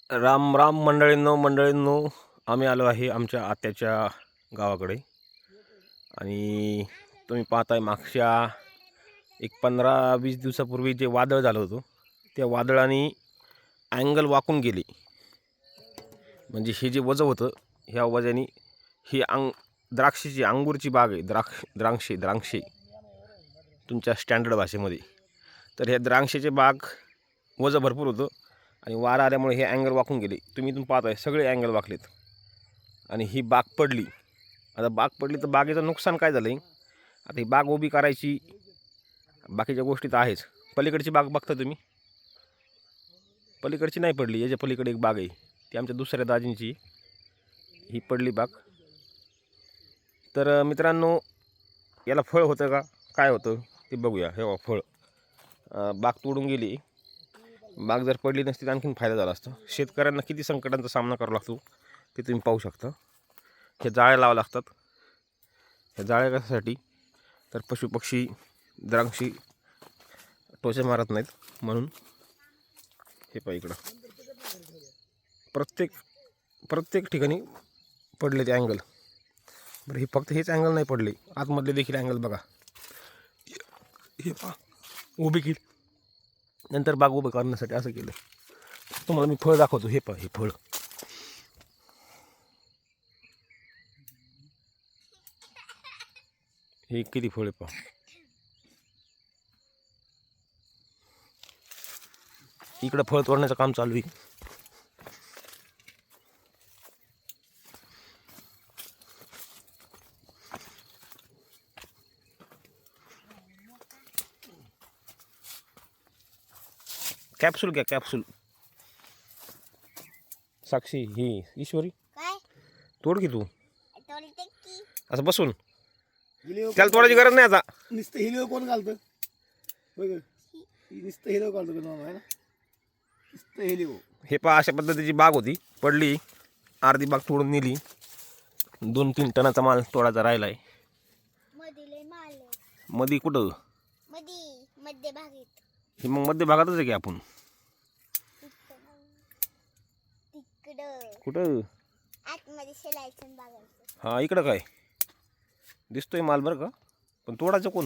राम राम मंडळींनो आम्ही आलो आहे आमच्या आत्याच्या गावाकडे. आणि तुम्ही पाहताय मागच्या एक 15-20 दिवसापूर्वी जे वादळ झालं होतं त्या वादळाने अँगल वाकून गेली. म्हणजे हे जे वजं होतं ह्या वजाने ही द्राक्षाची अंगूरची बाग आहे. द्राक्षे तुमच्या स्टँडर्ड भाषेमध्ये. तर ह्या द्राक्षाचे बाग वजं भरपूर होतं आणि वारा आल्यामुळे हे अँगल वाकून गेले. तुम्ही इथून पाहताय सगळे अँगल वाकलेत आणि ही बाग पडली. आता बाग पडली तर बागेचं नुकसान काय झालं आहे. आता ही बाग उभी करायची, बाकीच्या गोष्टी तर आहेच. पलीकडची बाग बघता तुम्ही, पलीकडची नाही पडली. याच्या पलीकडे एक बाग आहे ती आमच्या दुसऱ्या दाजींची, ही पडली बाग. तर मित्रांनो, याला फळ होतं का काय होतं ते बघूया. हे फळ बाग तोडून गेली. बाग जर पडली नसती तर आणखीन फायदा झाला असता. शेतकऱ्यांना किती संकटांचा सामना करावा लागतो ते तुम्ही पाहू शकता. हे जाळ्या लावावं लागतात. ह्या जाळ्या कशासाठी, तर पशुपक्षी द्राक्षी टोचे मारत नाहीत म्हणून. हे पहा इकडं प्रत्येक ठिकाणी पडले ते अँगल. बरं, हे फक्त हेच अँगल नाही पडले, आतमधले देखील अँगल बघा. हे पहा उभी केली, नंतर बाग उभं करण्यासाठी असं केलं. तुम्हाला मी फळ दाखवतो. हे पहा, हे फळ हे किती फळे पहा. इकडं फळ तोडण्याचं काम चालू आहे. कॅप्सूल घ्या, कॅप्सूल. साक्षी, ही ईश्वरी तोड की तू असं बसून. त्याला तोडायची गरज नाही आता. नुसतं हिरव कोण घालतं? नुसतं हिरव घालतो का तुम्हाला? नुसतं हिरव. हे पहा, अशा पद्धतीची बाग होती, पडली. अर्धी बाग तोडून नेली. 2-3 टनाचा माल तोडायचा राहिलाय. मध्ये कुठं? हे मग मध्य भागातच आहे की आपण. कुठं? हा, इकडं काय दिसतोय माल बरं का, पण तोडायचं कोण?